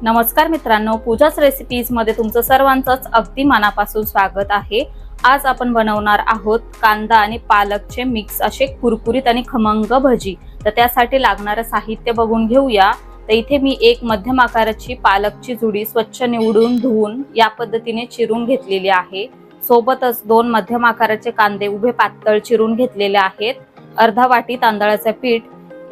नमस्कार मित्रांनो, पूजाच रेसिपीज मध्ये तुमचं सर्वांचंच अगदी मनापासून स्वागत आहे। आज आपण बनवणार आहोत कांदा आणि पालकचे मिक्स असे कुरकुरीत आणि खमंग भजी। तर त्यासाठी लागणारे साहित्य बघून घेऊया। तर इथे मी एक मध्यम आकाराची पालकची जुडी स्वच्छ निवडून धुवून या पद्धतीने चिरून घेतलेली आहे। सोबतच दोन मध्यम आकाराचे कांदे उभे पातळ चिरून घेतलेले आहेत। अर्धा वाटी तांदळाचे पीठ,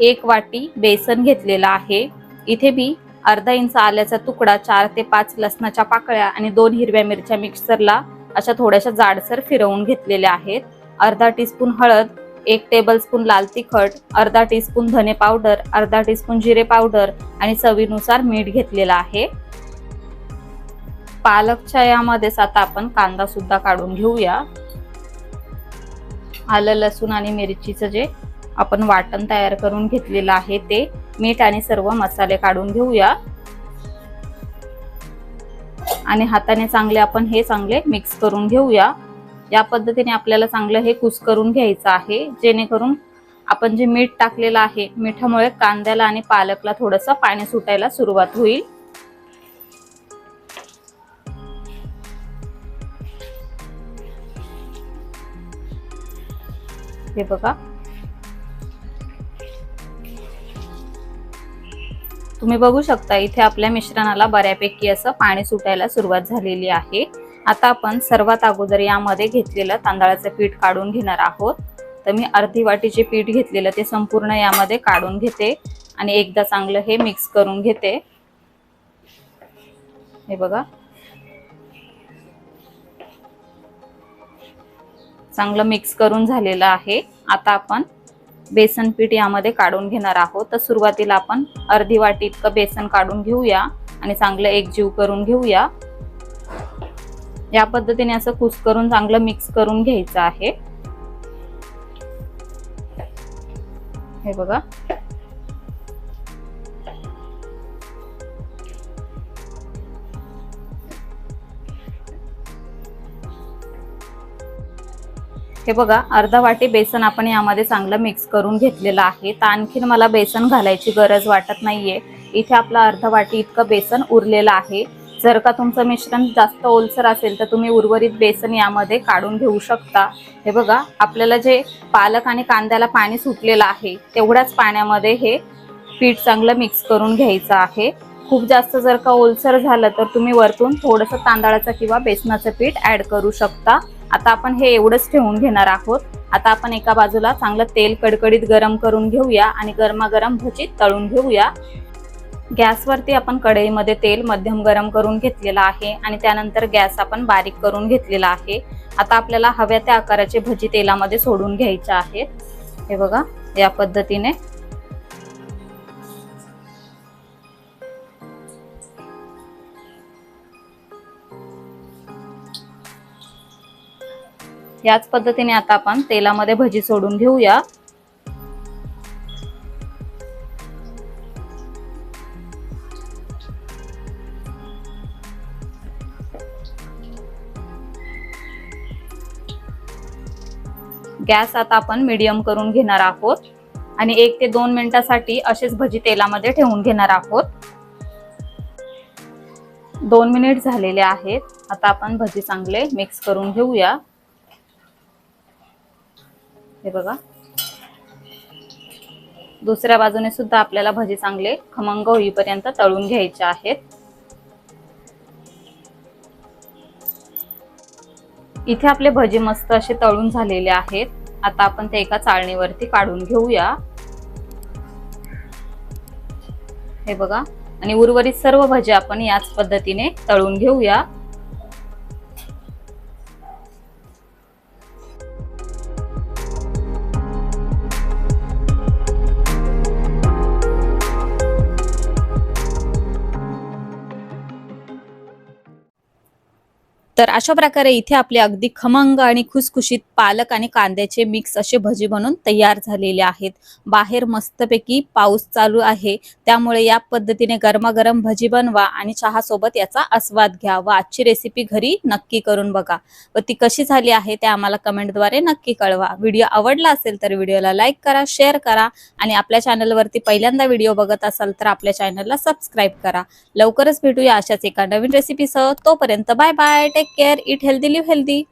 एक वाटी बेसन घेतलेला आहे। इथे मी अर्धा इंच आल्याचा तुकडा, 4 ते 5 लसणाच्या पाकळ्या आणि 2 हिरव्या मिरच्या मिक्सरला अशा थोड्याशा जाडसर फिरवून घेतलेल्या आहेत। अर्धा टीस्पून हळद, 1 टेबलस्पून लाल तिखट, अर्धा टीस्पून धने पावडर, अर्धा टीस्पून जिरे पावडर आणि चवीनुसार मीठ घेतलेला आहे। पालकच्या यामध्येच आता आपण कांदा सुद्धा काढून घेऊया। आलं, लसूण आणि मिरचीचं जे आपण वाटण तयार करून घेतलेलं आहे ते, मीठ आणि सर्व मसाले काढून घेऊया आणि हाताने चांगले आपण हे चांगले मिक्स करून घेऊया। या पद्धतीने आपल्याला चांगलं हे कुस्करून घ्यायचं आहे, जेणेकरून आपण जे मीठ टाकलेलं आहे मिठामुळे कांद्याला आणि पालकला थोडंसं पाणी सुटायला सुरुवात होईल। हे बघा, तुम्ही बघू शकता इथे आपल्या मिश्रणाला बऱ्यापैकी असं पाणी सुटायला सुरुवात झालेली आहे। आता आपण सर्वात अगोदर यामध्ये घेतलेलं तांदळाचं पीठ काढून घेणार आहोत। तर मी अर्धी वाटीचे पीठ घेतलेलं ते संपूर्ण यामध्ये काढून घेते आणि एकदा चांगलं हे मिक्स करून घेते। हे बघा, चांगलं मिक्स करून झालेलं आहे। आता आपण बेसन पीठ यामध्ये काढून घेणार आहोत। तर सुरुवातीला आपण अर्धी वाटी इतकं बेसन काढून घेऊया आणि चांगलं एकजीव करून घेऊया। या पद्धतीने असं कुस्करून चांगलं मिक्स करून घ्यायचं आहे। हे बघा, हे बघा, अर्धा वाटी बेसन आपण यामध्ये चांगलं मिक्स करून घेतलेलं आहे। तर आणखीन मला बेसन घालायची गरज वाटत नाहीये। इथे आपला अर्धा वाटी इतकं बेसन उरलेलं आहे। जर का तुमचं मिश्रण जास्त ओलसर असेल तर तुम्ही उर्वरित बेसन यामध्ये काढून घेऊ शकता। हे बघा, आपल्याला जे पालक आणि कांद्याला पाणी सुटलेलं आहे तेवढ्याच पाण्यामध्ये हे पीठ चांगलं मिक्स करून घ्यायचं आहे। खूप जास्त जर का ओलसर झालं तर तुम्ही वरतून थोडंसं तांदळाचं किंवा बेसनाचं पीठ ऍड करू शकता। आता आपण हे एवढंच ठेवून घेणार आहोत। आता आपण एका बाजूला चांगलं तेल कडकडीत गरम करून घेऊया आणि गरमागरम भजी तळून घेऊया। गॅसवरती आपण कढईमध्ये तेल मध्यम गरम करून घेतलेलं आहे आणि त्यानंतर गॅस आपण बारीक करून घेतलेला आहे। आता आपल्याला हव्या त्या आकाराचे भजी तेलामध्ये सोडून घ्यायचे आहेत। हे बघा, या पद्धतीने याच पद्धतीने आता आपण तेलामध्ये भजी सोडून घेऊया। गॅस आता आपण मीडियम करून घेणार आहोत आणि 1 ते 2 मिनिटांसाठी असेच भजी तेलामध्ये ठेवून घेणार आहोत। 2 मिनिट झालेले आहेत। आता आपण भजी चांगले मिक्स करून घेऊया। हे बघा, दुसऱ्या बाजूने सुद्धा आपल्याला भजी चांगले खमंग होईपर्यंत तळून घ्यायचे आहेत। इथे आपले भजी मस्त असे तळून झालेले आहेत। आता आपण ते एका चाळणीवरती काढून घेऊया। हे बघा, आणि उर्वरित सर्व भजी आपण याच पद्धतीने तळून घेऊया। तर अशा प्रकारे इथे आपले अगदी खमंग आणि खुसखुशीत पालक आणि कांद्याचे मिक्स असे भजी बनून तयार झालेले आहेत. बाहेर मस्तपैकी पाऊस चालू आहे, त्यामुळे या पद्धतीने गरमागरम भजी बनवा आणि चहा सोबत याचा आस्वाद घ्या व आजची रेसिपी घरी नक्की करून बघा व ती कशी झाली आहे ते आम्हाला कमेंटद्वारे नक्की कळवा. व्हिडिओ आवडला असेल तर व्हिडिओला लाईक करा, शेअर करा आणि आपल्या चॅनलवरती पहिल्यांदा व्हिडिओ बघत असाल तर आपल्या चॅनलला सबस्क्राईब करा. लवकरच भेटूया अशाच एका नवीन रेसिपीसह. तोपर्यंत bye bye, take care, eat healthy, live healthy.